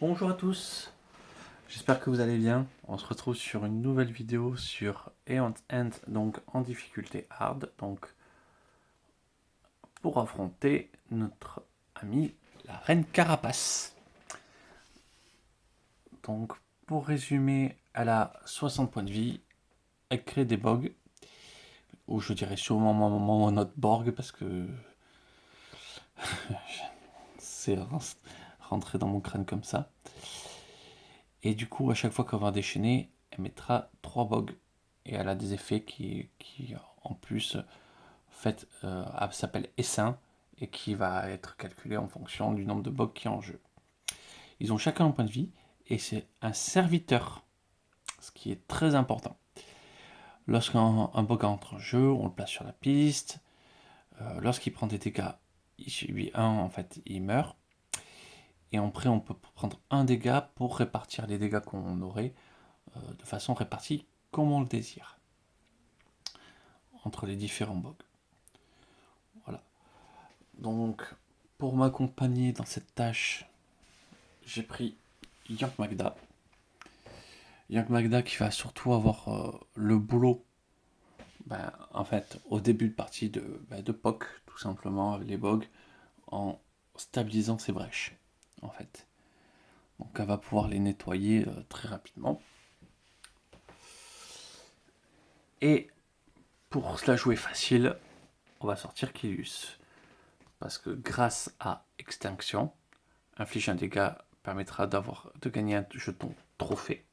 Bonjour à tous, j'espère que vous allez bien. On se retrouve sur une nouvelle vidéo sur Aeon End, donc en difficulté hard, donc pour affronter notre amie la reine Carapace. Donc pour résumer, elle a 60 points de vie, elle crée des bogs, ou je dirais sûrement notre Borg parce que c'est rentré dans mon crâne comme ça. Et du coup, à chaque fois qu'on va déchaîner, elle mettra 3 bogs. Et elle a des effets qui en plus, s'appelle essaim et qui va être calculé en fonction du nombre de bogs qui est en jeu. Ils ont chacun un point de vie et c'est un serviteur, ce qui est très important. Lorsqu'un bog entre en jeu, on le place sur la piste. Lorsqu'il prend des dégâts, il subit un, en fait, il meurt. Et après, on peut prendre un dégât pour répartir les dégâts qu'on aurait de façon répartie comme on le désire entre les différents bogs. Voilà. Donc, pour m'accompagner dans cette tâche, j'ai pris Yank Magda. Yank Magda qui va surtout avoir le boulot, en fait, au début de partie de POC, tout simplement, avec les bogs, en stabilisant ses brèches, en fait. Donc, elle va pouvoir les nettoyer très rapidement. Et pour se la jouer facile, on va sortir Kilius. Parce que grâce à Extinction, infliger un dégât permettra de gagner un jeton trophée.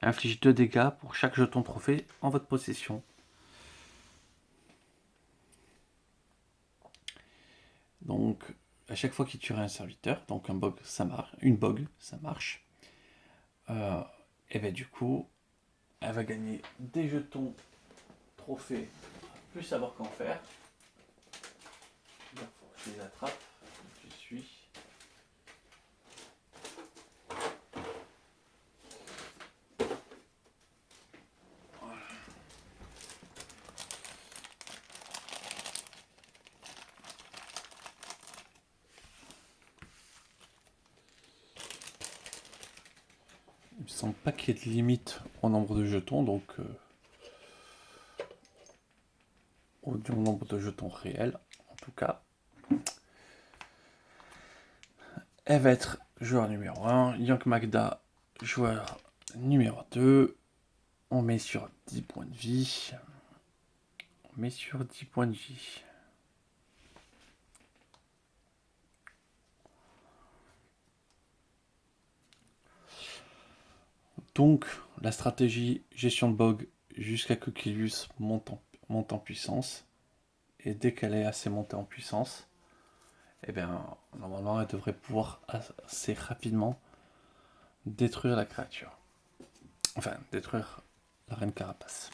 Inflige 2 dégâts pour chaque jeton trophée en votre possession. Donc, à chaque fois qu'il tuera un serviteur, donc un bog, ça marche, une bog, ça marche. Et bien du coup, elle va gagner des jetons trophées, plus savoir qu'en faire. Il faut que je les attrape. Je suis. Il me semble pas qu'il y ait de limite au nombre de jetons, donc au nombre de jetons réels, en tout cas. Elle va être joueur numéro 1, Yank Magda, joueur numéro 2. On met sur 10 points de vie. On met sur 10 points de vie. Donc, la stratégie gestion de bog jusqu'à que Kilius monte en puissance. Et dès qu'elle est assez montée en puissance, eh bien, normalement, elle devrait pouvoir assez rapidement détruire la créature. Enfin, détruire la reine Carapace.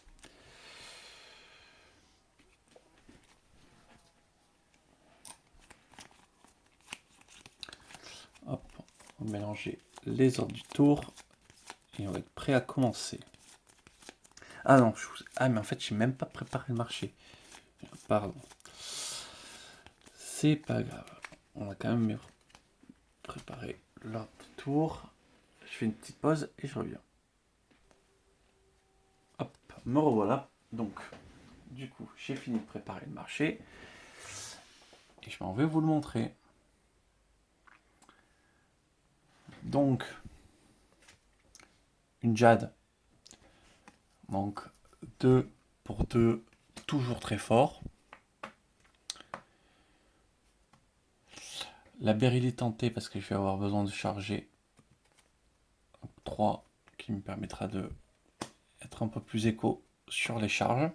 Hop, on va mélanger les ordres du tour. Et on va être prêt à commencer. Ah non, mais en fait, j'ai même pas préparé le marché. Pardon. C'est pas grave. On a quand même préparé l'ordre du tour. Je fais une petite pause et je reviens. Hop, me revoilà. Donc, du coup, j'ai fini de préparer le marché. Et je m'en vais vous le montrer. Donc, une Jade. Donc, 2 pour 2, toujours très fort. La Beryllie tentée parce que je vais avoir besoin de charger 3 qui me permettra de être un peu plus éco sur les charges.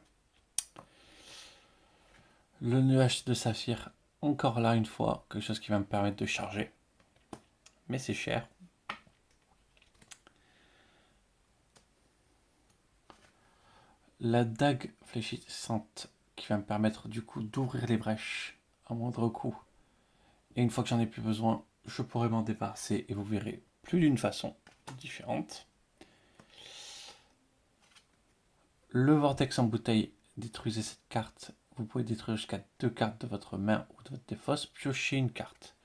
Le nuage de saphir, encore là une fois, quelque chose qui va me permettre de charger. Mais c'est cher. La dague fléchissante qui va me permettre du coup d'ouvrir les brèches à moindre coût. Et une fois que j'en ai plus besoin, je pourrai m'en débarrasser et vous verrez plus d'une façon différente. Le vortex en bouteille, détruisez cette carte. Vous pouvez détruire jusqu'à 2 cartes de votre main ou de votre défausse, piocher une carte.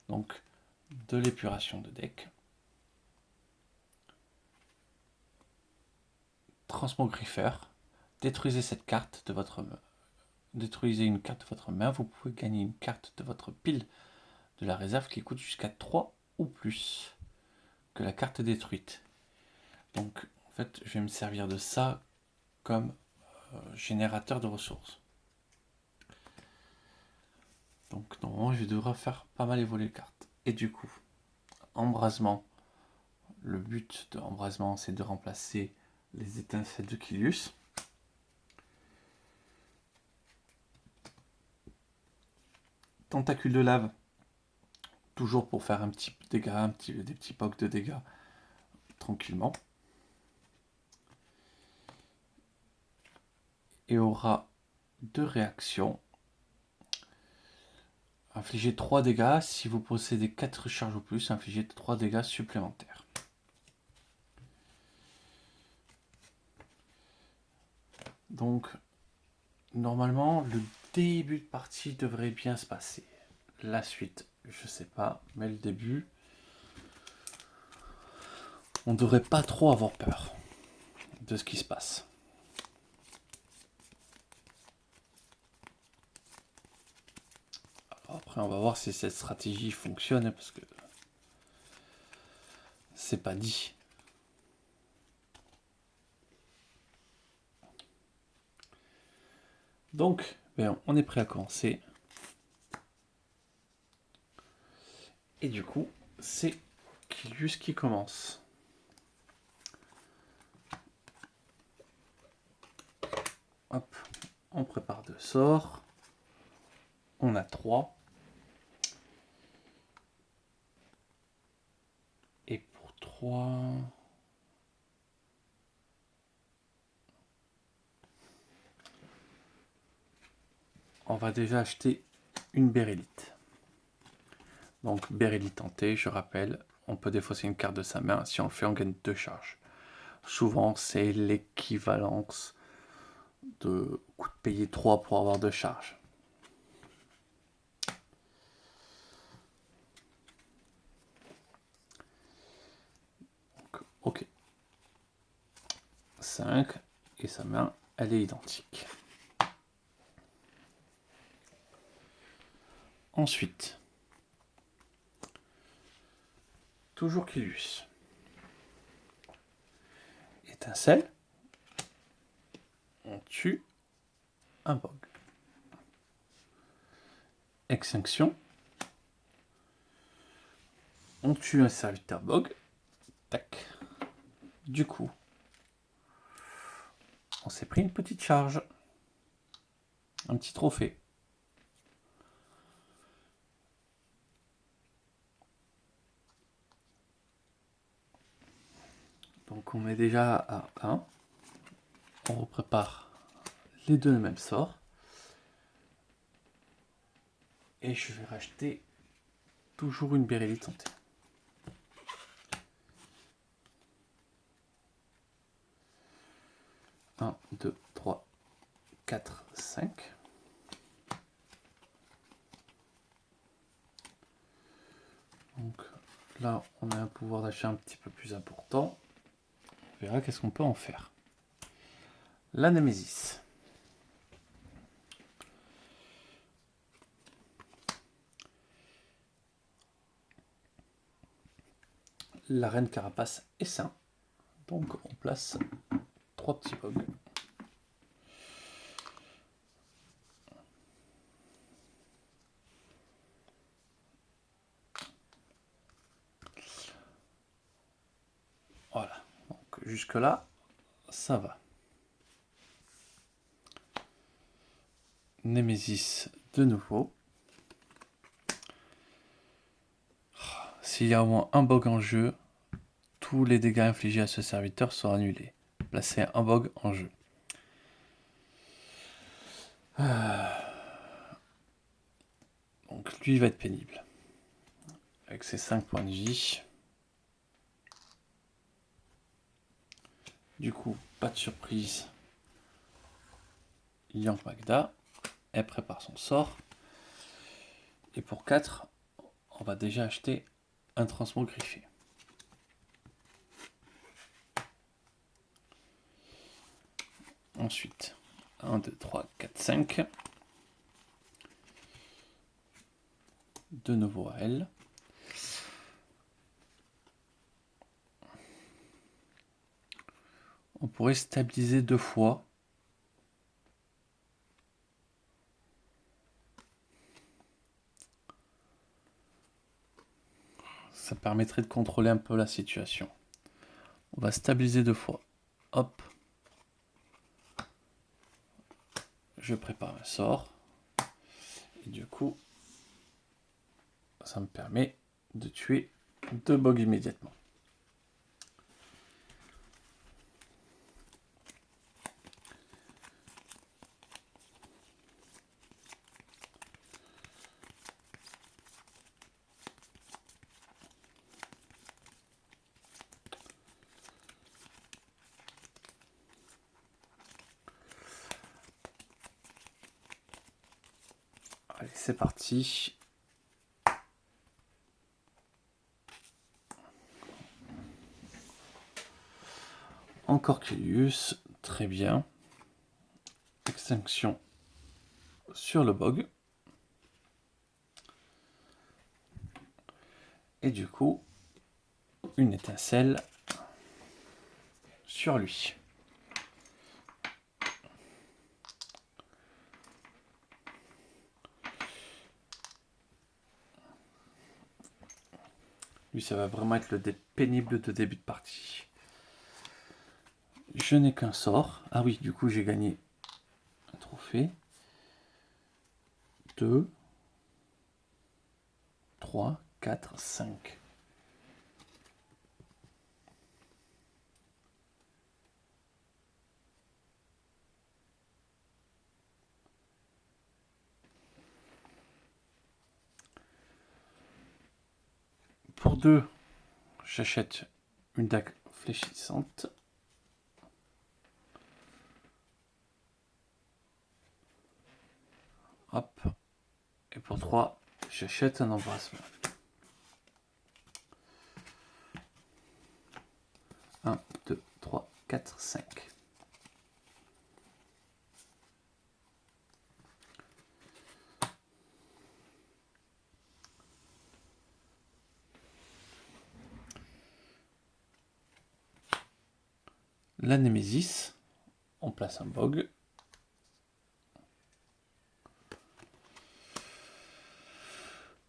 Donc de l'épuration de deck. Transmogriffeur. Détruisez cette carte de votre main. Détruisez une carte de votre main. Vous pouvez gagner une carte de votre pile de la réserve qui coûte jusqu'à 3 ou plus que la carte détruite. Donc en fait, je vais me servir de ça comme générateur de ressources. Donc normalement, je vais devoir faire pas mal évoluer les cartes. Et du coup, embrasement. Le but de embrasement, c'est de remplacer les étincelles de Kilius. Tentacule de lave, toujours pour faire un petit dégât, des petits pocs de dégâts tranquillement. Et aura 2 réactions. Infligez 3 dégâts. Si vous possédez 4 charges ou plus, infligez 3 dégâts supplémentaires. Donc, normalement, le début de partie devrait bien se passer. La suite, je sais pas, mais le début, on devrait pas trop avoir peur de ce qui se passe. Alors après, on va voir si cette stratégie fonctionne, parce que c'est pas dit. Donc, on est prêt à commencer. Et du coup, c'est Kilius qui commence. Hop, on prépare 2 sorts. On a 3. Et pour 3... on va déjà acheter une Bérélite. Donc Bérélite tentée, je rappelle, on peut défausser une carte de sa main. Si on le fait, on gagne 2 charges. Souvent, c'est l'équivalence de coût de payer 3 pour avoir 2 charges. Donc, ok. 5, et sa main, elle est identique. Ensuite, toujours Kilius. Étincelle. On tue un bog. Extinction. On tue un serviteur bog. Tac. Du coup, on s'est pris une petite charge. Un petit trophée. Donc on est déjà à 1. On reprépare les deux le même sort. Et je vais racheter toujours une Bérélite tentée. Un, 2, 3, 4, 5. Donc là, on a un pouvoir d'achat un petit peu plus important. On verra qu'est-ce qu'on peut en faire. La Némésis. La reine carapace est sain. Donc on place 3 petits pogs. Voilà. Donc jusque là, ça va. Némésis de nouveau. S'il y a au moins un bog en jeu, tous les dégâts infligés à ce serviteur sont annulés. Placez un bog en jeu. Donc lui il va être pénible. Avec ses 5 points de vie. Du coup, pas de surprise. Yank Magda, elle prépare son sort. Et pour 4, on va déjà acheter un transmog griffé. Ensuite, 1, 2, 3, 4, 5. De nouveau à elle. On pourrait stabiliser 2 fois. Ça permettrait de contrôler un peu la situation. On va stabiliser 2 fois. Hop. Je prépare un sort. Et du coup, ça me permet de tuer 2 bugs immédiatement. Allez, c'est parti. Encore Kilius, très bien. Extinction sur le bog. Et du coup, une étincelle sur lui. Lui, ça va vraiment être le pénible de début de partie. Je n'ai qu'un sort. Ah oui, du coup, j'ai gagné un trophée. 2, 3, 4, 5. Pour 2, j'achète une dague fléchissante. Hop. Et pour 3, j'achète un embrassement. 1, 2, 3, 4, 5. La Némésis, on place un bog.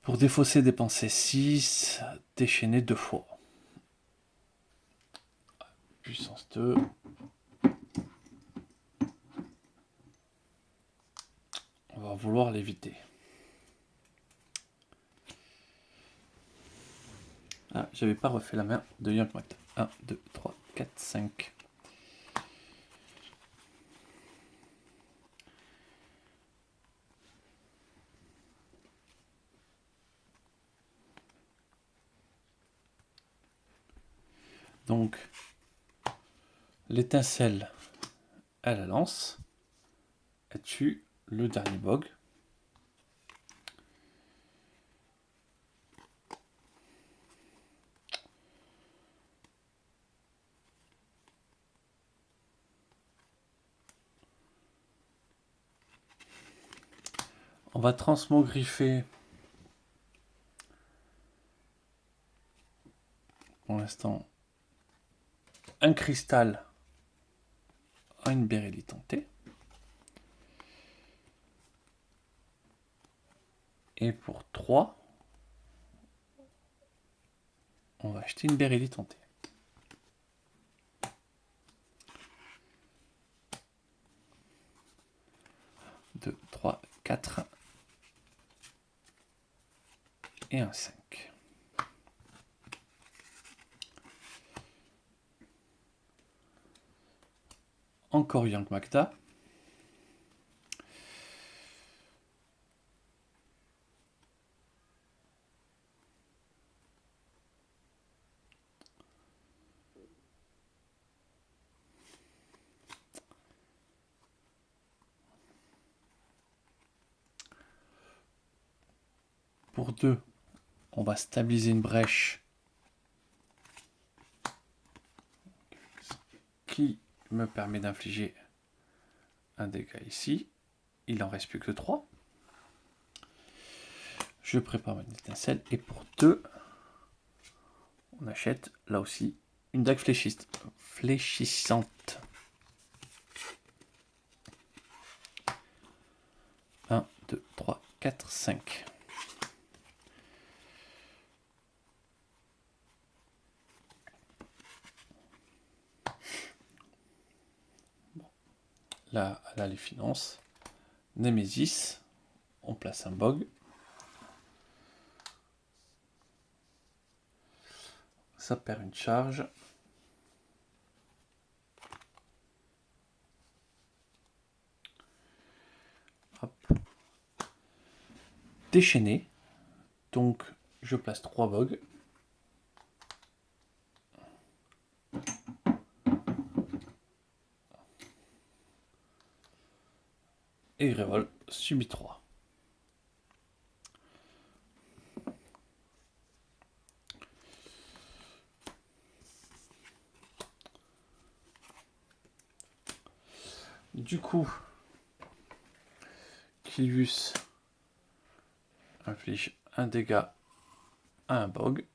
Pour défausser, dépenser 6, déchaîner 2 fois. Puissance 2. On va vouloir l'éviter. Ah, j'avais pas refait la main de Young Mat. 1, 2, 3, 4, 5. Donc, l'étincelle, elle la lance. Elle tue le dernier bog. On va transmogriffer pour l'instant un cristal à une Bérélie tentée. Et pour 3, on va acheter une Bérélie tentée. 2, 3, 4 et un 5. Encore Young Magda. Pour 2, On va stabiliser une brèche qui me permet d'infliger un dégât ici. Il en reste plus que 3. Je prépare mon étincelle et pour 2, on achète là aussi une dague fléchissante. 1, 2, 3, 4, 5. Là, elle a les finances. Némésis, on place un bog. Ça perd une charge. Hop. Déchaîné. Donc, je place 3 bogs. Et Grévol subit 3. Du coup, Kilvius inflige un dégât à un bog.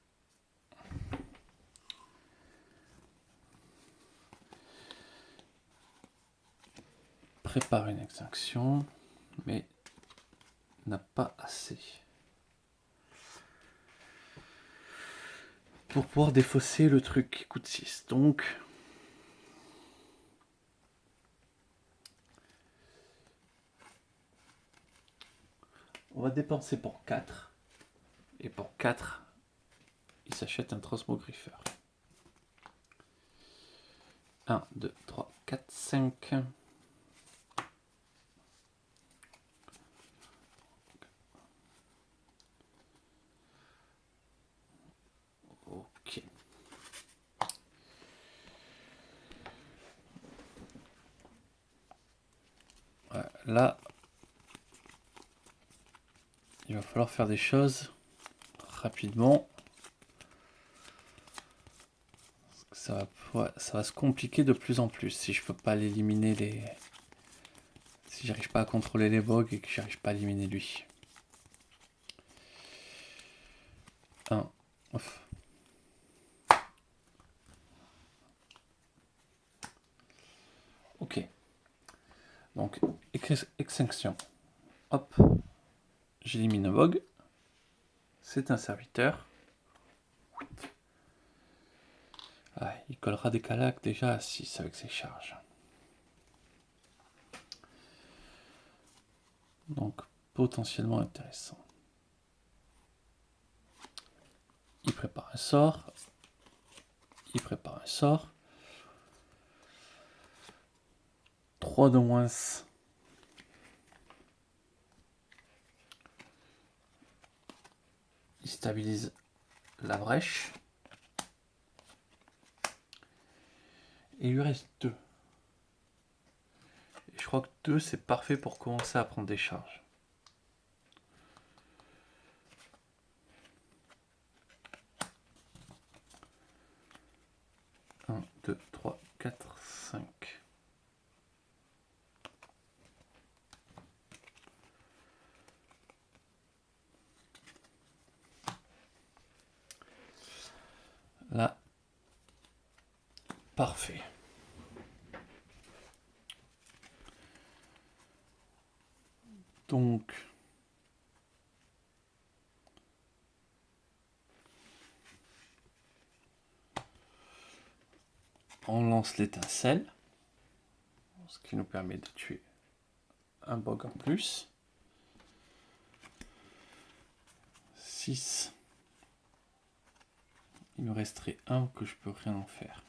Prépare une extinction, mais n'a pas assez pour pouvoir défausser le truc qui coûte 6. Donc, on va dépenser pour 4. Et pour 4, il s'achète un transmogriffeur. 1, 2, 3, 4, 5. Ok. Ouais, là, il va falloir faire des choses rapidement. Ça va se compliquer de plus en plus si je peux pas l'éliminer si j'arrive pas à contrôler les bogs et que j'arrive pas à éliminer lui. 1. Ok. Donc, extinction. Hop. J'élimine un bog. C'est un serviteur. Ah, il collera des calacs déjà à 6 avec ses charges. Donc, potentiellement intéressant. Il prépare un sort. Il prépare un sort. 3 de moins. Il stabilise la brèche. Et il lui reste 2. Et je crois que 2, c'est parfait pour commencer à prendre des charges. Un, 2, 3, 4, 5. Là, parfait. Donc, on lance l'étincelle, ce qui nous permet de tuer un bog en plus. 6. Il me resterait un que je peux rien en faire.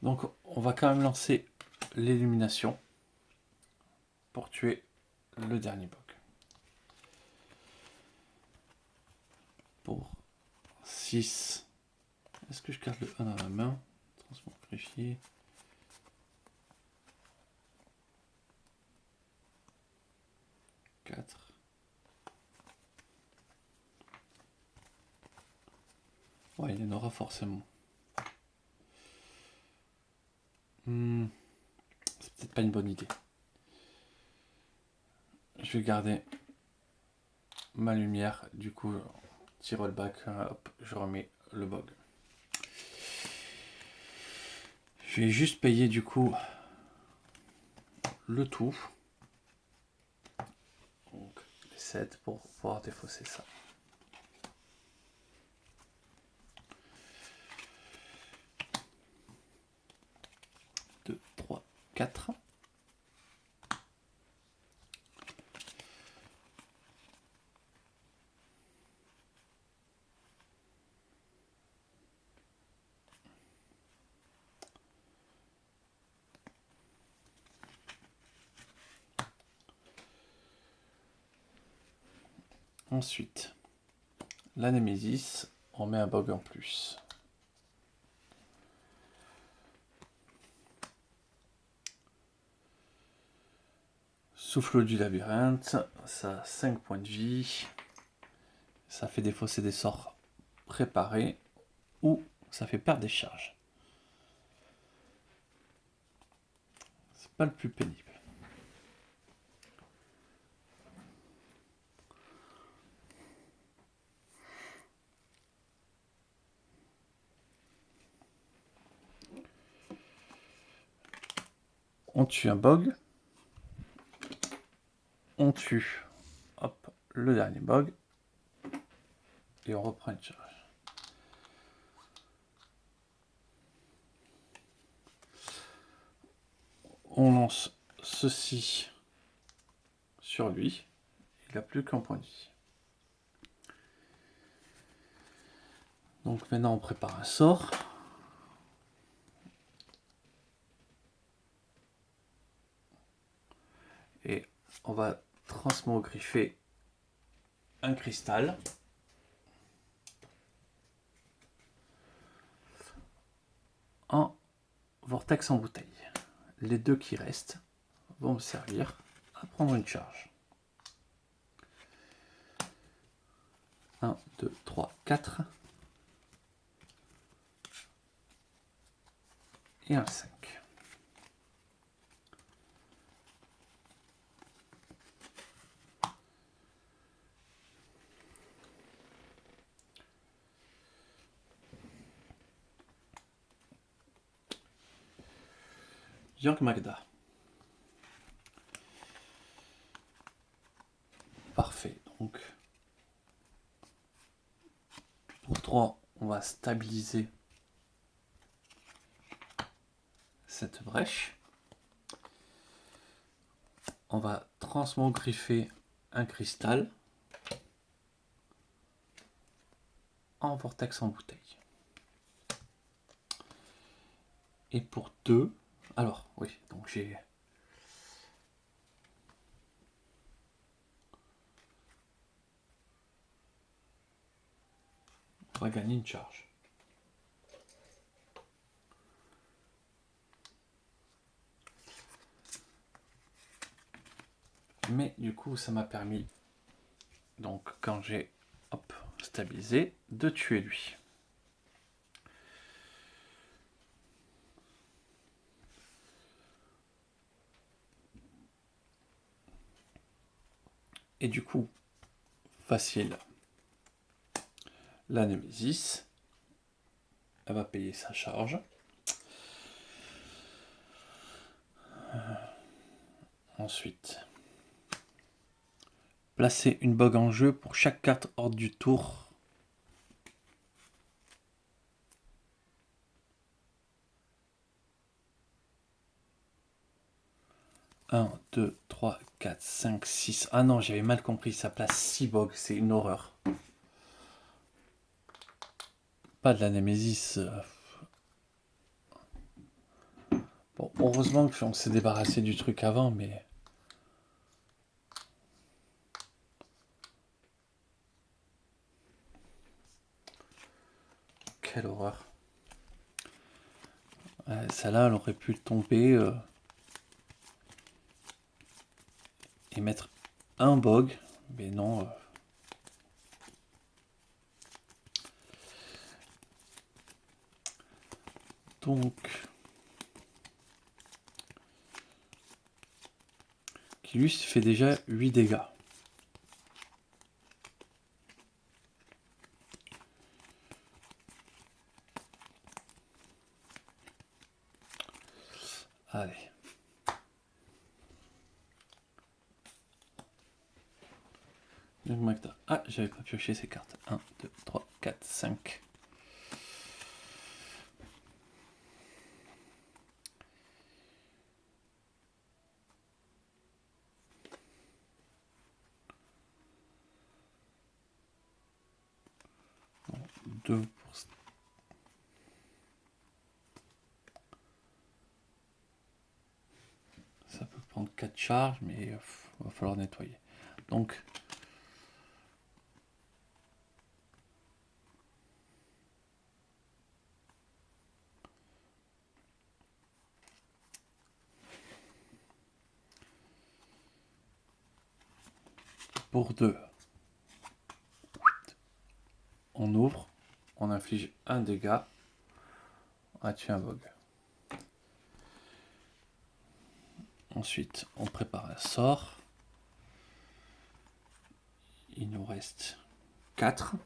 Donc on va quand même lancer l'illumination pour tuer le dernier bug. Pour 6. Est-ce que je garde le 1 dans la main? transmogrifier. Ouais, il y en aura forcément. C'est peut-être pas une bonne idée. Je vais garder ma lumière, du coup, rollback, hop, je remets le bug. Je vais juste payer du coup le tout. Donc les 7 pour pouvoir défausser ça. 2, 3, 4. Ensuite, la Némésis, on met un bug en plus. Souffle du labyrinthe, ça a 5 points de vie. Ça fait défausser des sorts préparés ou ça fait perdre des charges. C'est pas le plus pénible. On tue un bog. On tue hop, le dernier bog. Et on reprend une charge. On lance ceci sur lui. Il n'a plus qu'un point de vie. Donc maintenant on prépare un sort. Et on va transmogriffer un cristal. En vortex en bouteille. Les deux qui restent vont me servir à prendre une charge. 1, 2, 3, 4. Et un 5. York Magda. Parfait. Donc, pour 3, on va stabiliser cette brèche. On va transmogriffer un cristal en vortex en bouteille. Et pour 2, alors oui, donc j'ai... On va gagner une charge. Mais du coup, ça m'a permis, donc quand j'ai stabilisé, de tuer lui. Et du coup, facile, la Némésis, elle va payer sa charge. Ensuite, placer une bog en jeu pour chaque carte hors du tour. Un, 2, 3, 4, 5, 6. Ah non, j'avais mal compris, ça place 6 bogs, c'est une horreur. Pas de la Némésis. Bon, heureusement qu'on s'est débarrassé du truc avant, mais... Quelle horreur. Celle-là, elle aurait pu tomber et mettre un bog, mais non. Donc, Kilius fait déjà 8 dégâts. Allez. Ah, j'avais pas pioché ces cartes. 1, 2, 3, 4, 5. Bon, 2 pour... Ça peut prendre 4 charges, mais il va falloir nettoyer. Donc, pour 2, on ouvre, on inflige un dégât, on a tué un bog. Ensuite, on prépare un sort. Il nous reste 4.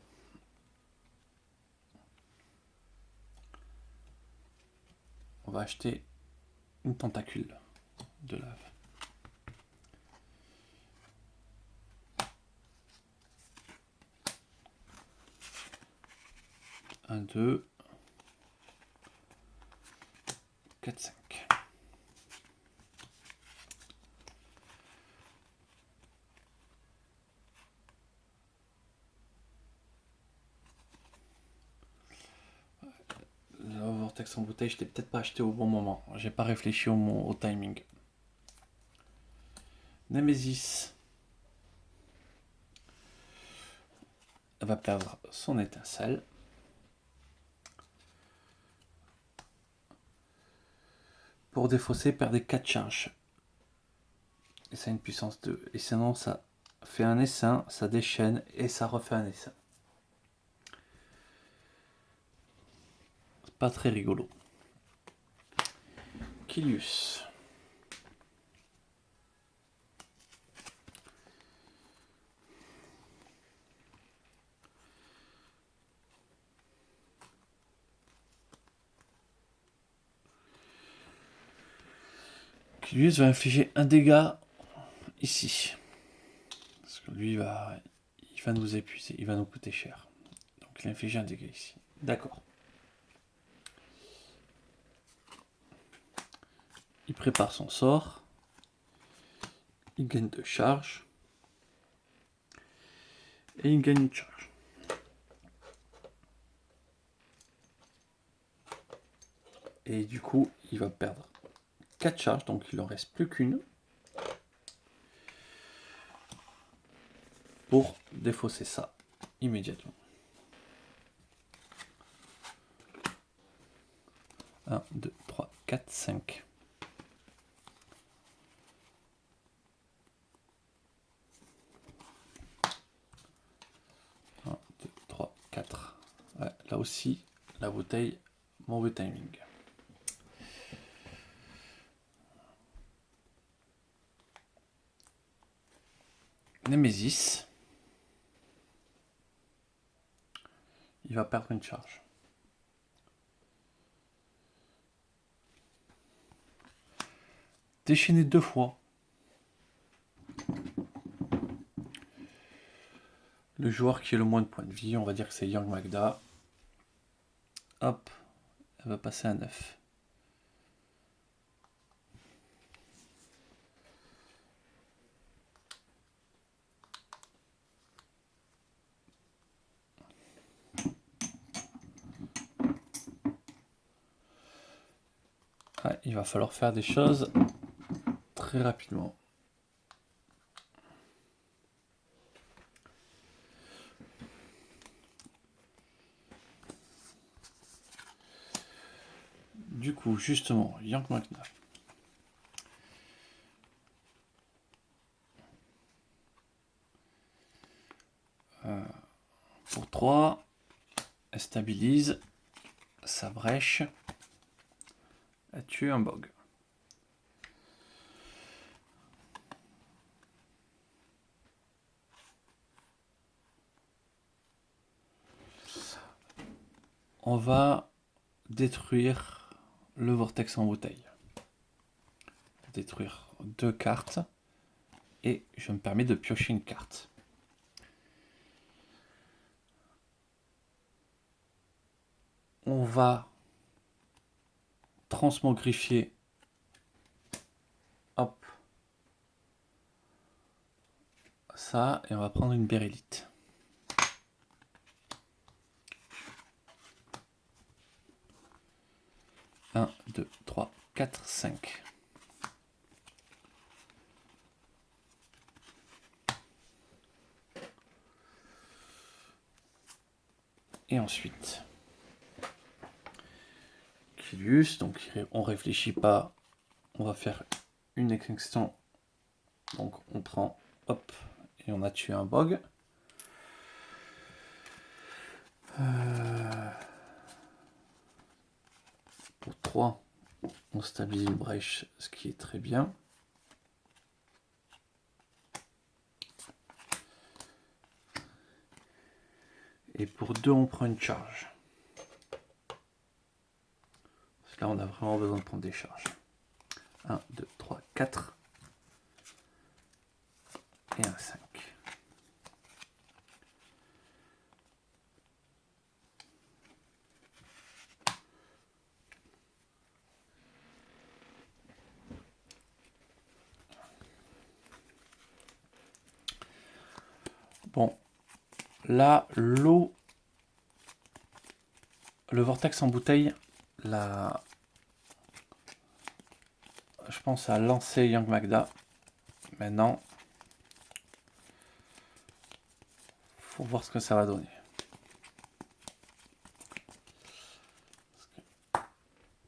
On va acheter une tentacule de lave. Un, 2, 4, 5. Le vortex en bouteille, je l'ai peut-être pas acheté au bon moment. J'ai pas réfléchi au timing. Nemesis. Elle va perdre son étincelle. Pour défausser, perdez 4 charges. Et ça a une puissance 2. Et sinon, ça fait un essaim, ça déchaîne et ça refait un essaim. C'est pas très rigolo. Kilius. Kilius va infliger un dégât ici. Parce que lui, il va nous épuiser, il va nous coûter cher. Donc il inflige un dégât ici. D'accord. Il prépare son sort. Il gagne 2 charges. Et il gagne une charge. Et du coup, il va perdre 4 charges, donc il en reste plus qu'une. Pour défausser ça immédiatement. 1, 2, 3, 4, 5. Ouais, là aussi, la bouteille, mauvais timing. Nemesis. Il va perdre une charge. Déchaîner 2 fois. Le joueur qui a le moins de points de vie, on va dire que c'est Young Magda. Hop, elle va passer à 9. Ouais, il va falloir faire des choses très rapidement. Du coup, justement, Yank Magda. Pour 3, elle stabilise sa brèche. Elle tue un bog. On va détruire le vortex en bouteille. Détruire 2 cartes. Et je me permets de piocher une carte. On va transmogrifier. Hop. Ça, et on va prendre une bérélite. Un, 2, 3, 4, 5. Et ensuite, Kilius, donc on réfléchit pas, on va faire une extinction. Donc on prend, hop, et on a tué un bog. Pour 3, on stabilise une brèche, ce qui est très bien. Et pour 2, on prend une charge. Parce que là, on a vraiment besoin de prendre des charges. 1, 2, 3, 4. Et un 5. Bon, là, l'eau, le vortex en bouteille, là, je pense à lancer Yank Magda. Maintenant, faut voir ce que ça va donner.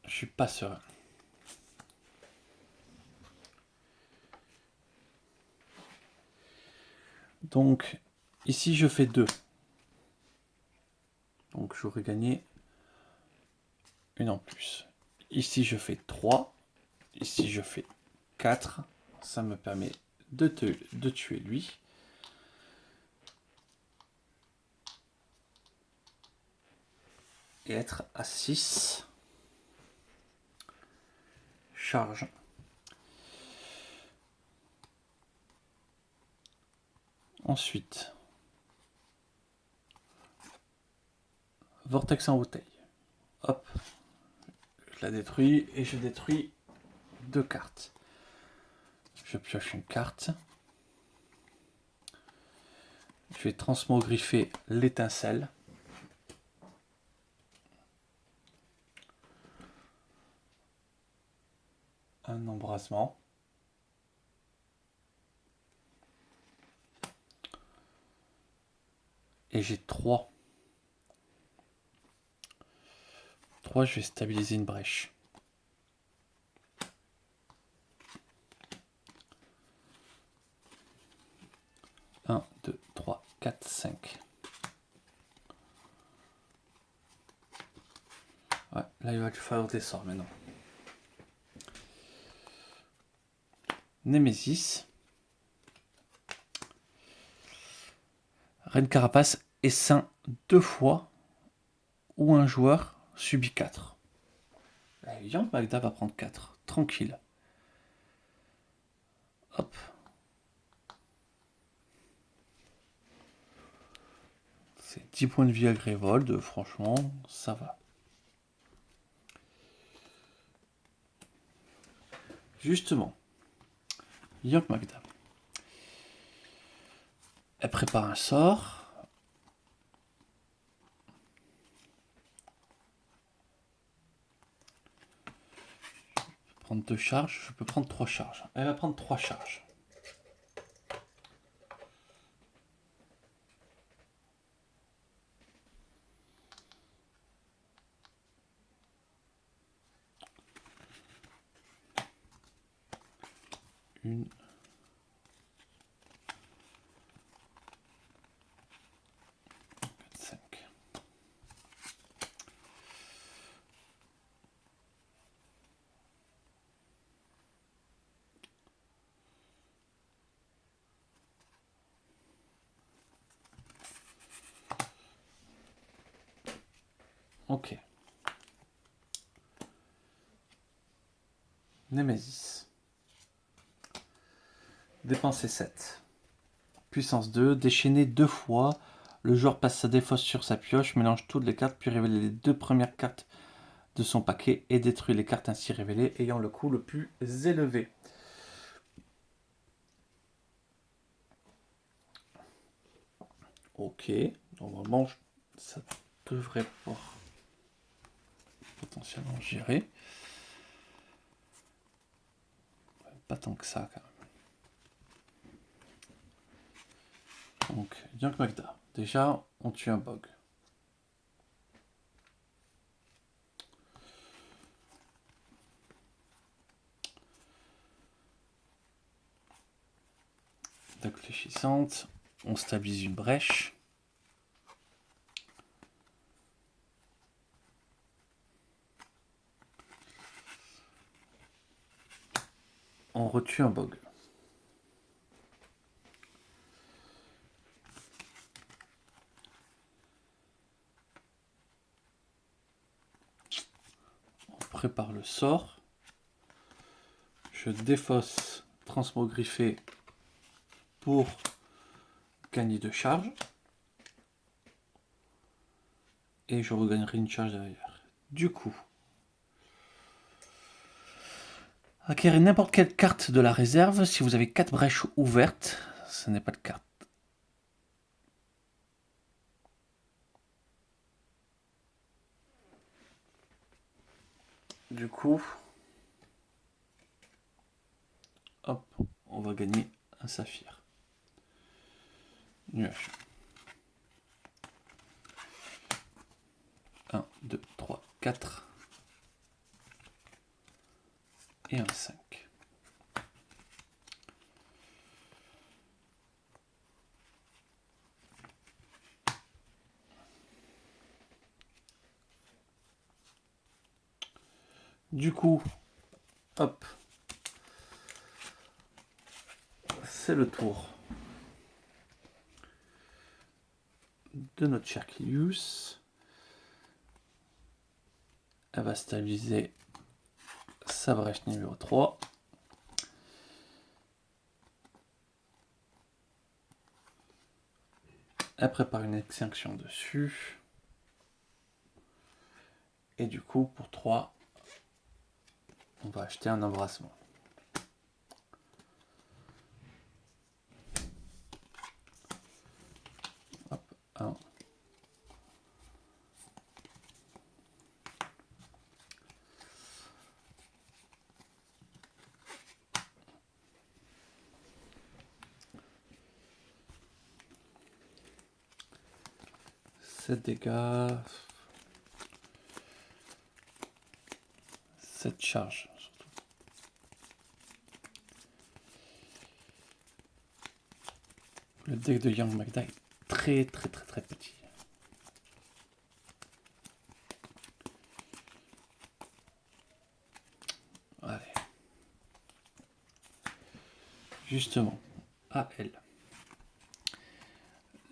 Je suis pas serein. Donc, ici, je fais 2. Donc, j'aurais gagné une en plus. Ici, je fais 3. Ici, je fais 4. Ça me permet de tuer lui. Et être à 6. Charge. Ensuite, vortex en bouteille. Hop. Je la détruis et je détruis 2 cartes. Je pioche une carte. Je vais transmogriffer l'étincelle. Un embrasement. Et j'ai 3. 3, je vais stabiliser une brèche. Un, 2, 3, 4, 5. Ouais, là il va falloir des sorts maintenant. Némésis. Reine Carapace essaim 2 fois ou un joueur subit 4. Yank Magda va prendre 4. Tranquille. Hop. C'est 10 points de vie à Grévold. Franchement, ça va. Justement, Yank Magda. Elle prépare un sort. Je peux prendre 2 charges. Je peux prendre 3 charges. Elle va prendre 3 charges. 1, 5. Ok. Némésis. Dépenser 7. Puissance 2. Déchaîner 2 fois. Le joueur passe sa défausse sur sa pioche, mélange toutes les cartes, puis révèle les 2 premières cartes de son paquet et détruit les cartes ainsi révélées ayant le coût le plus élevé. Ok. Normalement, ça devrait pouvoir potentiellement gérer. Pas tant que ça, quand même. Donc, Young Magda. Déjà, on tue un bug. Attaque fléchissante. On stabilise une brèche. On retue un bug. On prépare le sort. Je défausse transmogriffé pour gagner de charge. Et je regagnerai une charge derrière. Du coup, acquérez n'importe quelle carte de la réserve. Si vous avez 4 brèches ouvertes, ce n'est pas de carte. Du coup, hop, on va gagner un saphir. Nuage. 1, 2, 3, 4. Et un 5. Du coup, hop, c'est le tour de notre chère Kilius. Elle va stabiliser sa brèche numéro 3. Elle prépare une extinction dessus. Et du coup, pour 3, on va acheter un embrassement. Hop, 1. Sept dégâts. 7 charges. Surtout. Le deck de Young Magda est très petit. Allez. Justement, à elle.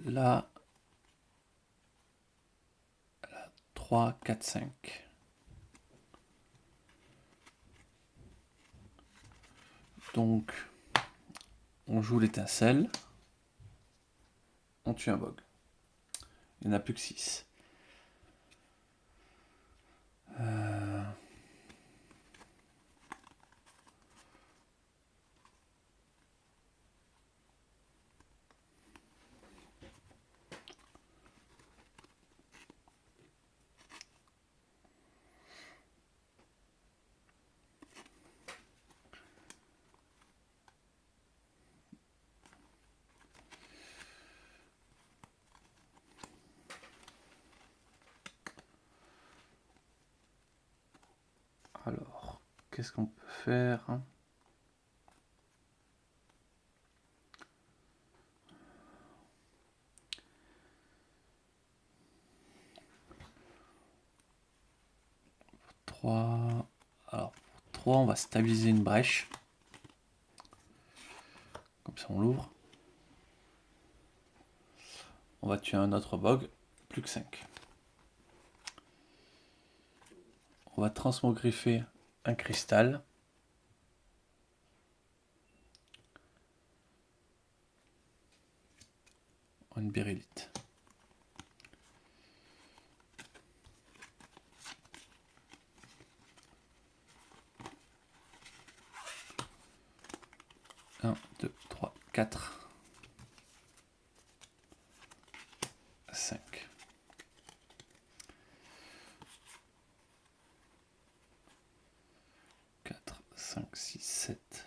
Là, 3, 4, 5. Donc, on joue l'étincelle. On tue un bug. Il n'y en a plus que 6. Alors, qu'est-ce qu'on peut faire? 3. Alors, pour 3, on va stabiliser une brèche. Comme ça, on l'ouvre. On va tuer un autre bog. Plus que 5. On va transmogriffer un cristal. Une béryllite. Un, 2, 3, 4, 5. Quatre, 5, 6, 7.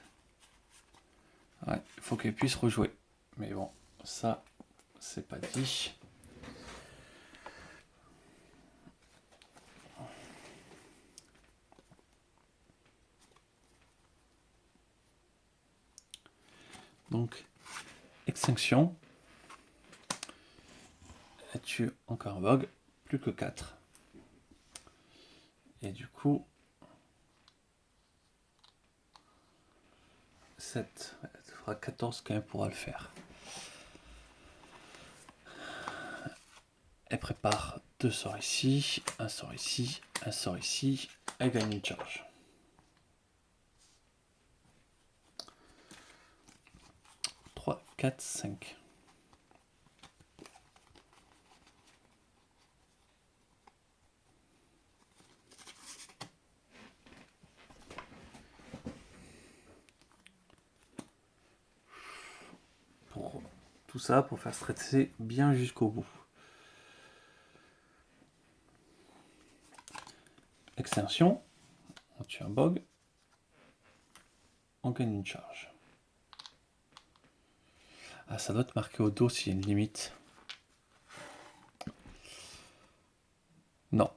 Ouais, il faut qu'elle puisse rejouer. Mais bon, ça, c'est pas dit. Donc, extinction. Elle tue encore un bog. Plus que 4. Et du coup, 7. Elle fera 14 quand elle pourra le faire. Elle prépare 2 sorts ici, un sort ici, un sort ici. Elle gagne une charge. Trois, 4, 5. Pour tout ça, pour faire stresser bien jusqu'au bout. Extinction. On tue un bog. On gagne une charge. Ah, ça doit être marqué au dos s'il y a une limite. Non.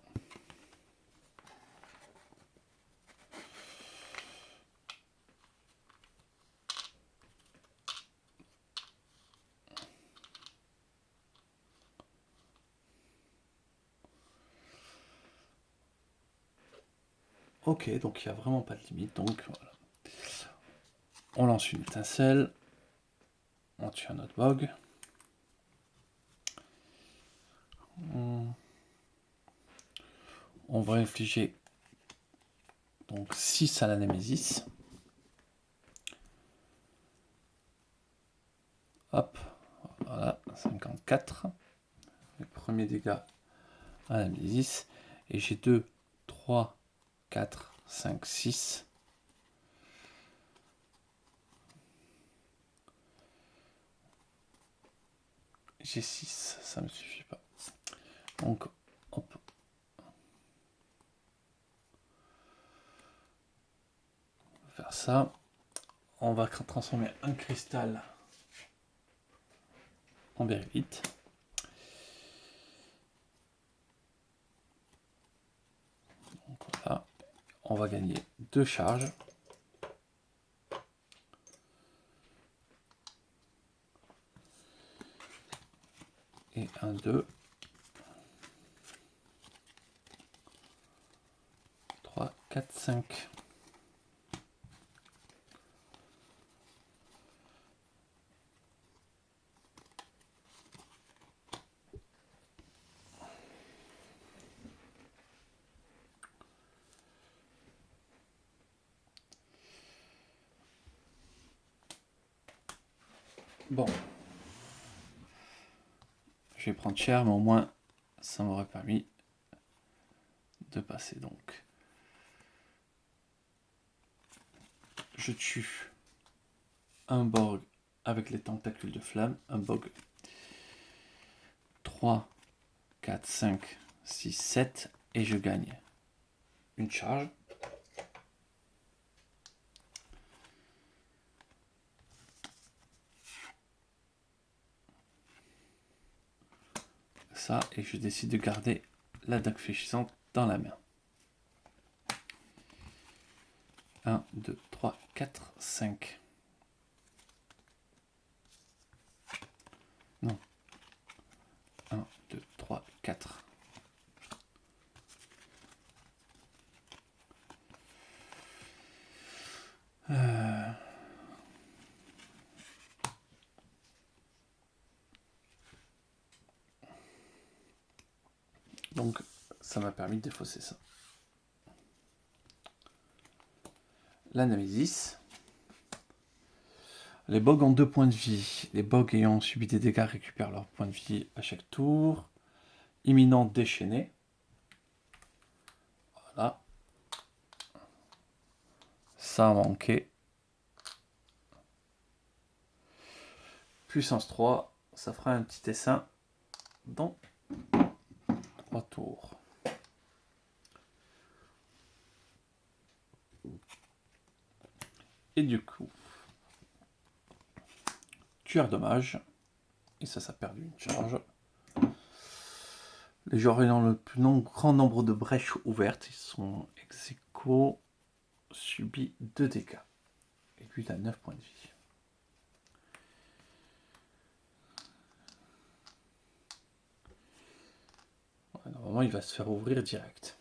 Ok, donc il n'y a vraiment pas de limite. Donc voilà. On lance une étincelle. On tue un autre bog. On va infliger donc 6 à la Némésis. Hop, voilà, 54. Les premiers dégâts à la Némésis. Et j'ai 2, 3, 4, 5, 6. J'ai 6, ça me suffit pas. Donc, hop. On va faire ça. On va transformer un cristal en béryllite. Donc voilà. On va gagner 2 charges. Et 1, 2. 3, 4, 5. Bon. Je vais prendre cher, mais au moins, ça m'aurait permis de passer. Donc, je tue un Borg avec les tentacules de flamme. Un Borg. 3, 4, 5, 6, 7. Et je gagne une charge. Ça, et je décide de garder la dague fléchissante dans la main. 1, 2, 3, 4, 5. Non. 1, 2, 3, 4. Donc ça m'a permis de défausser ça. La Némésis. Les bogs ont 2 points de vie. Les bogs ayant subi des dégâts récupèrent leurs points de vie à chaque tour. Imminent déchaîné. Voilà. Ça a manqué. Puissance 3. Ça fera un petit essaim dans 3 tours. Et du coup, tueur dommage. Et ça perdu une charge. Les joueurs ayant le plus grand nombre de brèches ouvertes, ils sont ex aequo, subit 2 dégâts. Et lui, il a 9 points de vie. Ouais, normalement, il va se faire ouvrir direct.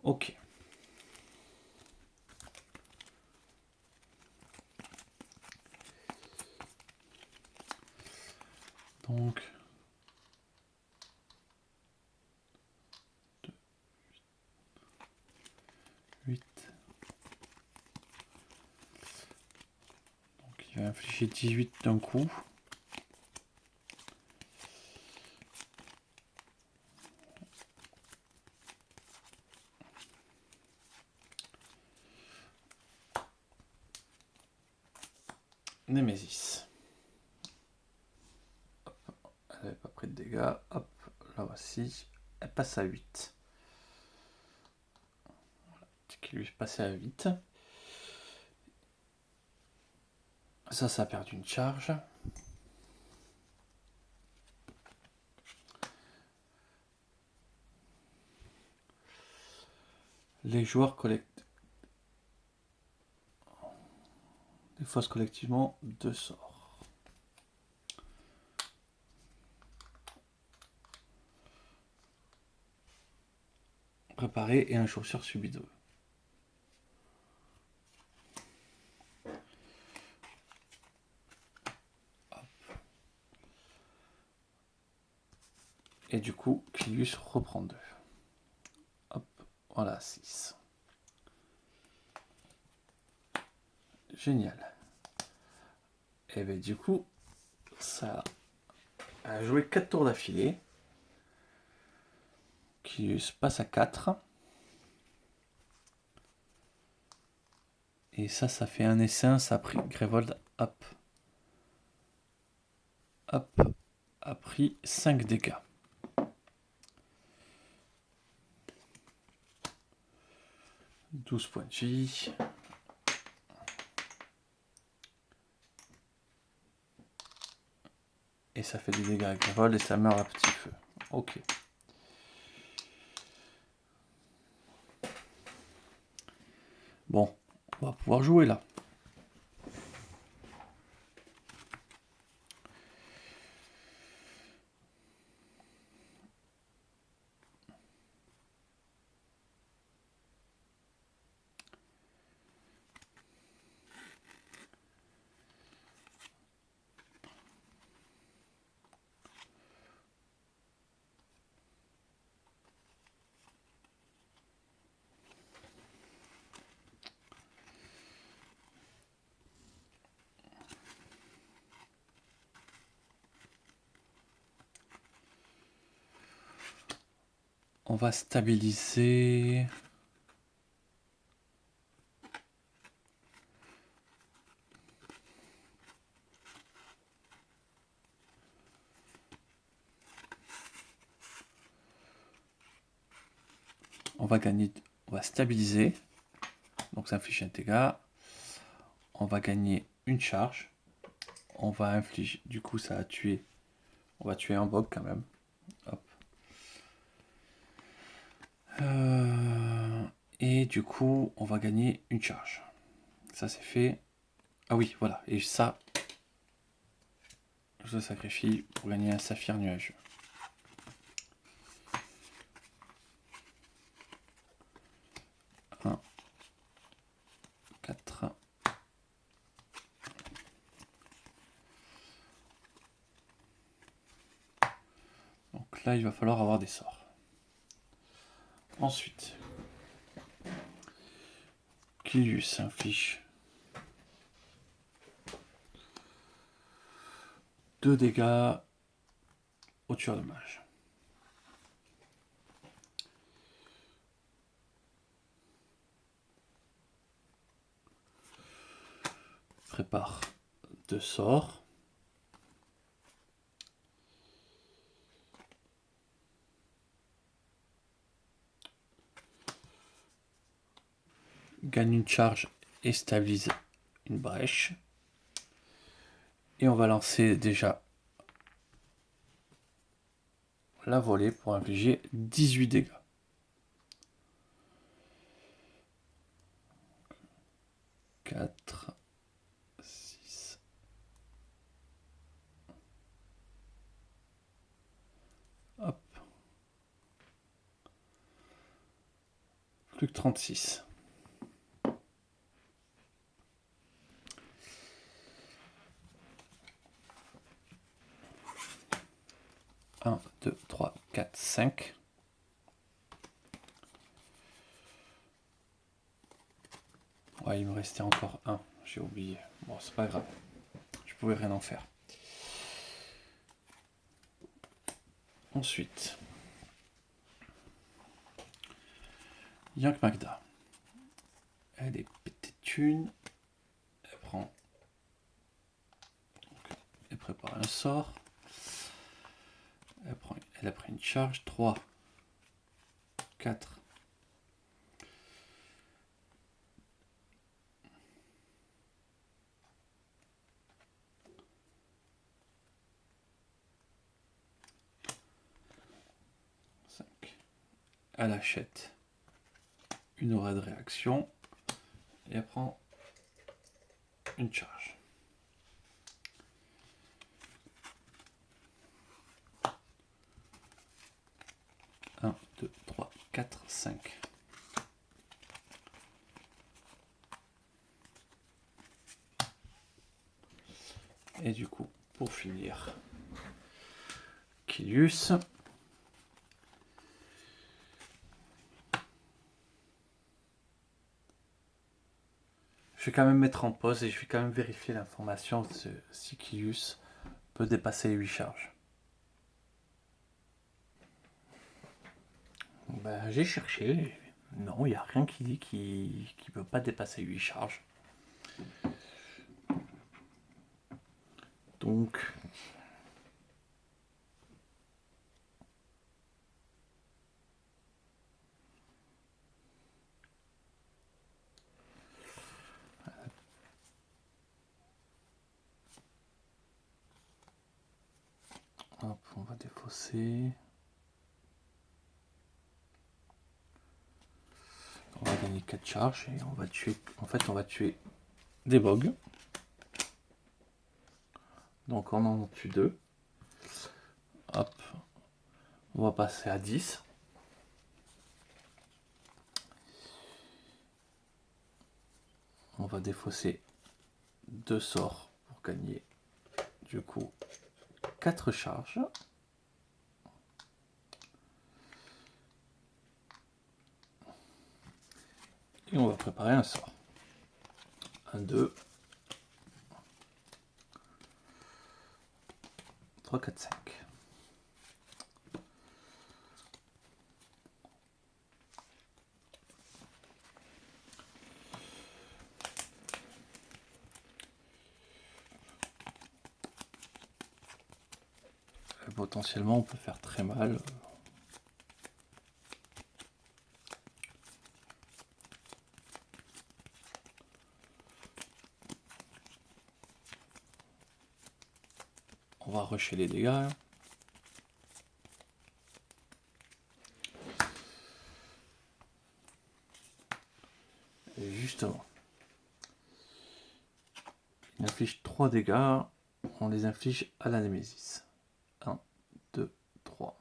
Ok. Donc, 2, 8. Donc, il va infliger 18 d'un coup. Némésis. Hop, elle n'avait pas pris de dégâts. Hop, la voici. Elle passe à 8. Voilà, qui lui est passé à 8. Ça a perdu une charge. Les joueurs collectent des fausses collectivement 2 sorts. Préparé et un chaussure subit 2. Et du coup, Clius reprend 2. Hop, voilà, 6. Génial. Et bien du coup, ça a joué 4 tours d'affilée. Clius passe à 4. Et ça fait un essaim, ça a pris Grévold, hop. Hop, a pris 5 dégâts. « 12 points de vie. Et ça fait des dégâts à Grévold et ça meurt à petit feu. Ok. Bon, on va pouvoir jouer là. On va stabiliser. On va gagner, on va stabiliser. Donc ça inflige un dégât. On va gagner une charge. On va infliger, du coup ça a tué. On va tuer un bog quand même. Hop. Et du coup, on va gagner une charge. Ça c'est fait. Ah oui, voilà. Et ça, Je le sacrifie pour gagner un saphir nuageux. Un, 4. Donc là, il va falloir avoir des sorts. Ensuite, Kilius inflige 2 dégâts au tueur de mage. Prépare 2 sorts. Gagne une charge et stabilise une brèche. Et on va lancer déjà la volée pour infliger 18 dégâts. Quatre, 6. Hop. Plus que 36. 1, 2, 3, 4, 5. Ouais, il me restait encore un. J'ai oublié. Bon, c'est pas grave. Je pouvais rien en faire. Ensuite, Yank Magda. Elle est pétée de thunes. Elle prend. Elle prépare un sort. Elle a pris une charge. 3, 4. Elle achète une aura de réaction et elle prend une charge. Un, 2, 3, 4, 5. Et du coup, pour finir, Kilius. Je vais quand même mettre en pause et je vais quand même vérifier l'information de si Kilius peut dépasser les 8 charges. Ben, j'ai cherché. Non, il n'y a rien qui dit qu'il ne peut pas dépasser 8 charges. Donc, hop, on va défausser. On va gagner 4 charges et on va tuer. En fait, on va tuer des bogs. Donc on en tue 2. Hop. On va passer à 10. On va défausser 2 sorts pour gagner du coup 4 charges. Et on va préparer un sort. 1, 2, 3, 4, 5. Potentiellement, on peut faire très mal. On va rusher les dégâts. Et justement, il inflige 3 dégâts. on les inflige à la Némésis. 1, 2, 3.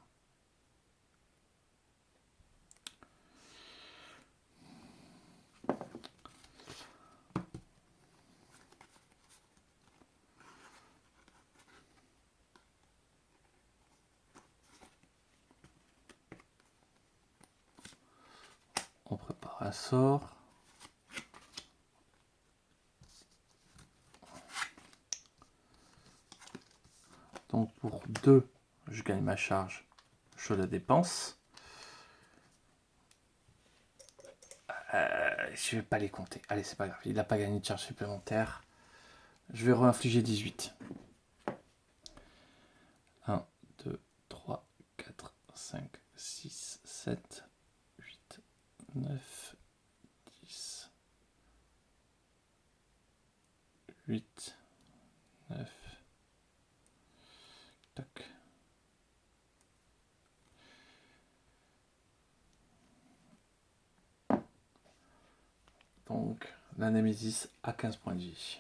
On prépare un sort. Donc pour 2, je gagne ma charge, je la dépense. Je vais pas les compter. Allez, c'est pas grave, il n'a pas gagné de charge supplémentaire. Je vais réinfliger 18. 1, 2, 3, 4, 5, 6, 7, 8, 9, 10, 8, 9, tac. Donc, la Némésis a 15 points de vie.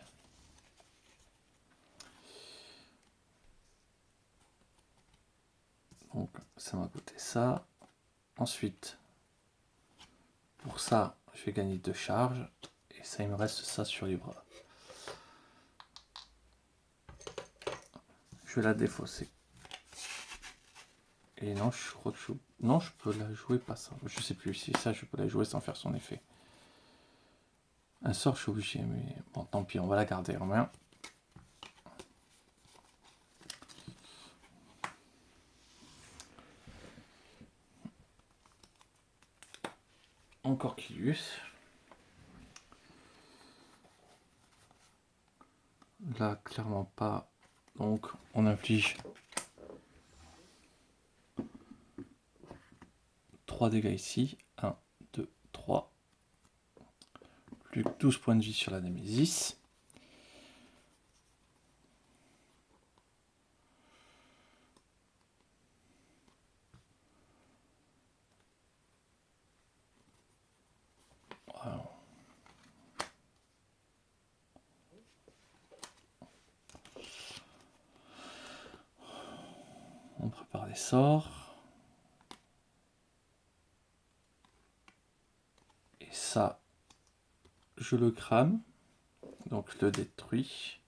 Donc, ça m'a coûté ça. Ensuite, pour ça, je vais gagner 2 charges. Et ça, il me reste ça sur les bras. Je vais la défausser. Et non, je crois que je... Non, je peux la jouer, pas ça. Je sais plus si ça, je peux la jouer sans faire son effet. Un sort, je suis obligé, mais bon, tant pis, on va la garder en main. Encore Kilius. Là, clairement pas. Donc, on inflige 3 dégâts ici. 1, 2, 3. Plus que 12 points de vie sur la Némésis. Voilà. On prépare les sorts. Et ça, je le crame. Donc, je le détruis.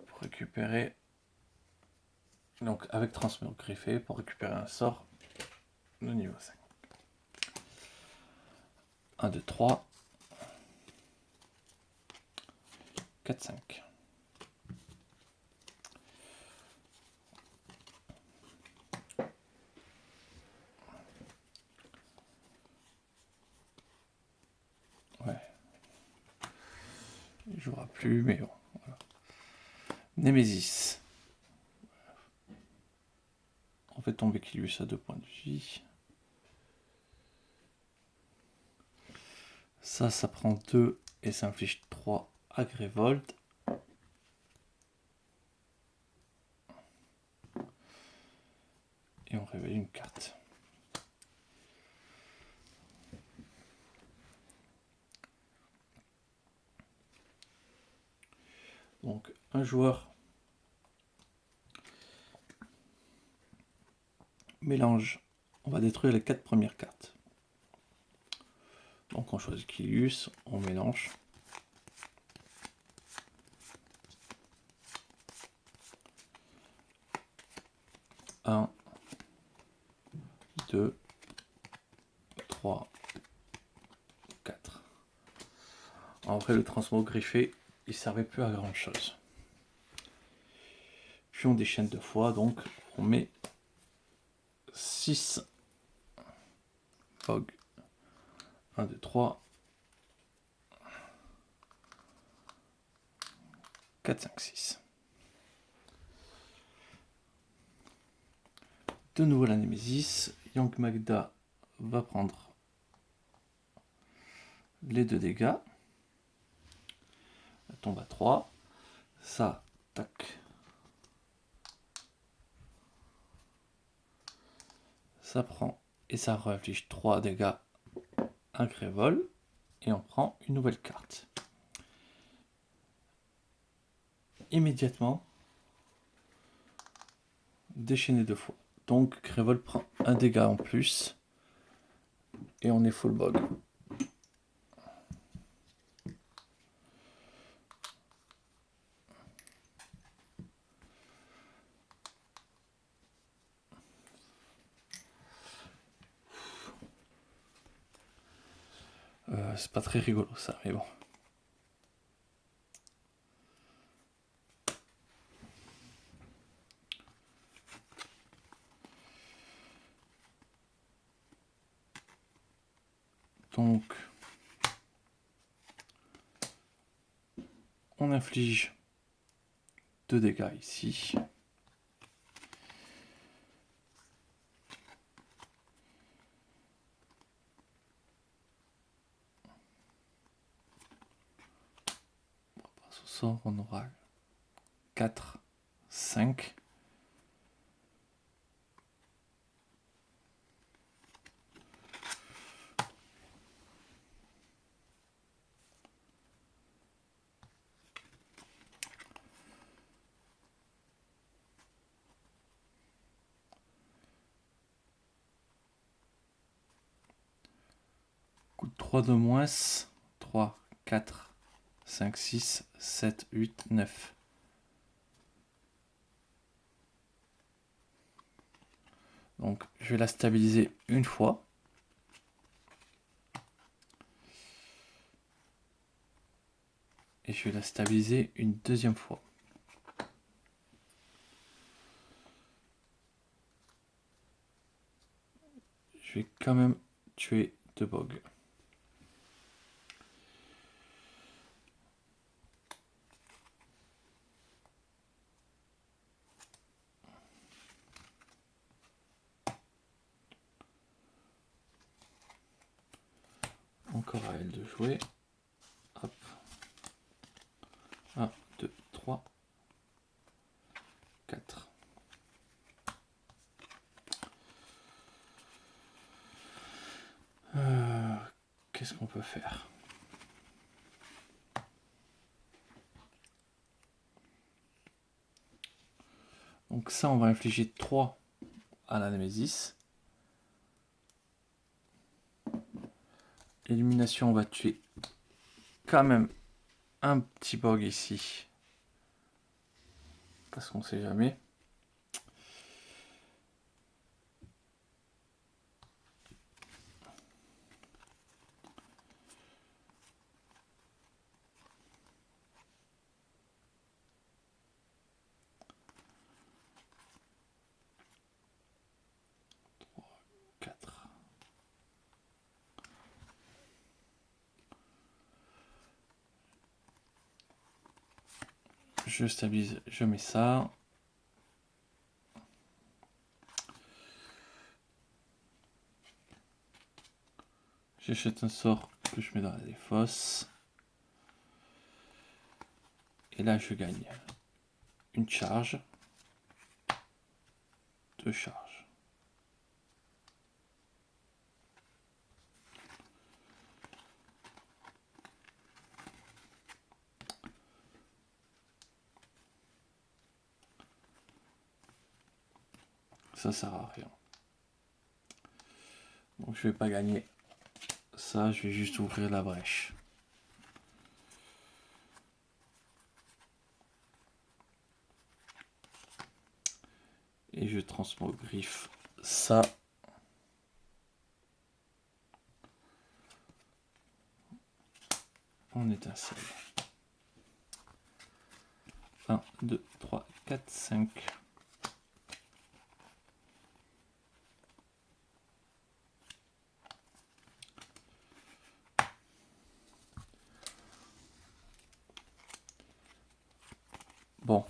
Pour récupérer... Donc, avec transmission griffé, pour récupérer un sort de niveau 5. 1, 2, 3. 4, 5. Ouais. Il ne jouera plus, mais bon. Voilà. Némésis. On fait tomber Kilius à 2 points de vie. Ça prend 2 et ça inflige 3 à Grévold. Et on révèle une carte. Donc un joueur mélange. On va détruire les 4 premières cartes. Donc on choisit Kilius, on mélange. Un, 2, 3, 4. En vrai, le transmog griffé, il servait plus à grand chose. Puis on déchaîne 2 fois, donc on met 6 Fog. 1, 2, 3. 4, 5, 6. De nouveau la Némésis. Young Magda va prendre les 2 dégâts. Elle tombe à 3. Ça, tac. Ça prend et ça réinflige 3 dégâts à Grévold. Et on prend une nouvelle carte. immédiatement déchaîner 2 fois. Donc Grévol prend un dégât en plus. Et on est full bog. C'est pas très rigolo ça, mais bon. Donc, on inflige 2 dégâts ici. Au sort, on aura 4, 5. Coup de 3 de moins. 3, 4, 5, 6, 7, 8, 9. Donc, je vais la stabiliser une fois. Et je vais la stabiliser une deuxième fois. Je vais quand même tuer 2 bogs. Encore à elle de jouer. Hop. 1, 2, 3, 4. Qu'est-ce qu'on peut faire? Donc ça, on va infliger 3 à la Némésis. Élimination, on va tuer quand même un petit bog ici. Parce qu'on sait jamais. Je stabilise, je mets ça. J'achète un sort que je mets dans la défausse. Et là, je gagne une charge. 2 charges. Ça sert à rien. Donc je vais pas gagner ça, je vais juste ouvrir la brèche. Et je transmogriffe ça. En étincelle. 1, 2, 3, 4, 5. Bon.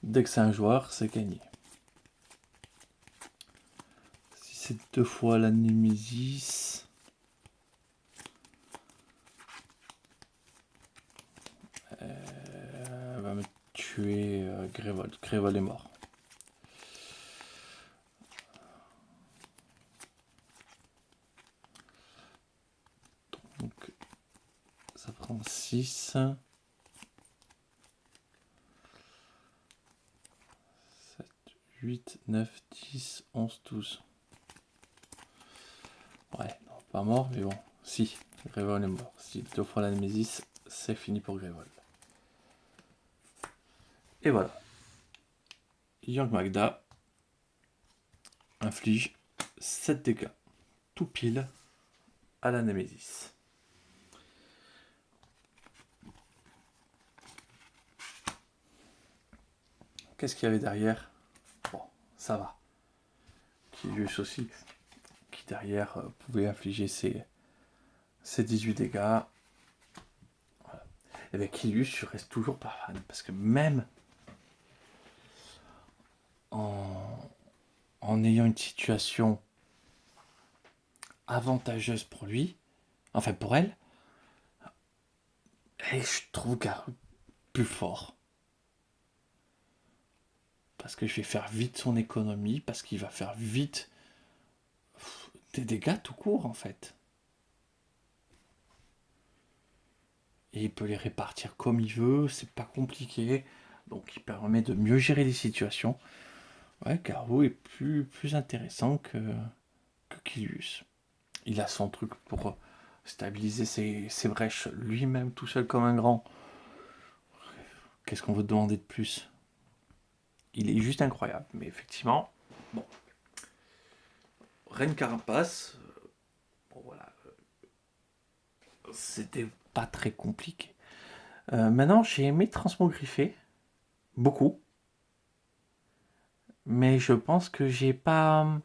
Dès que c'est un joueur, c'est gagné. Si c'est 2 fois la Némésis... elle va me tuer Grévol. Grévol est mort. Donc, ça prend 6. 8, 9, 10, 11, 12. Ouais, non, pas mort, mais bon. Si, Grévol est mort. Si 2 fois la Némésis, c'est fini pour Grévol. Et voilà. Young Magda inflige 7 dégâts. Tout pile à la Némésis. Qu'est-ce qu'il y avait derrière? Bon, ça va. Kilius aussi, qui derrière pouvait infliger ses 18 dégâts. Voilà. Et bien Kilius, je reste toujours pas fan, parce que même en ayant une situation avantageuse pour lui, enfin pour elle, et je trouve qu'elle est plus fort. Parce que je vais faire vite son économie, parce qu'il va faire vite des dégâts tout court en fait. Et il peut les répartir comme il veut, c'est pas compliqué. Donc il permet de mieux gérer les situations. Ouais, Garou est plus intéressant que Kilius. Il a son truc pour stabiliser ses brèches lui-même tout seul comme un grand. Qu'est-ce qu'on veut demander de plus? Il est juste incroyable. Mais effectivement, bon. Reine Carapace, bon voilà, c'était pas très compliqué. Maintenant, j'ai aimé Transmogriffer, beaucoup. Mais je pense que j'ai pas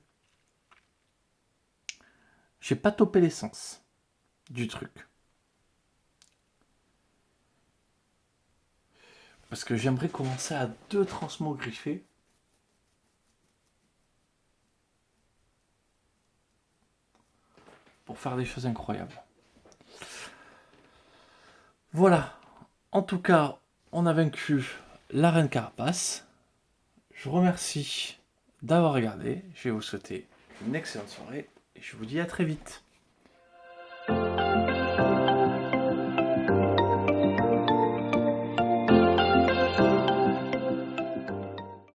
topé l'essence du truc. Parce que j'aimerais commencer à 2 transmogriffer. Pour faire des choses incroyables. Voilà. En tout cas, on a vaincu la Reine Carapace. Je vous remercie d'avoir regardé. Je vais vous souhaiter une excellente soirée. Et je vous dis à très vite.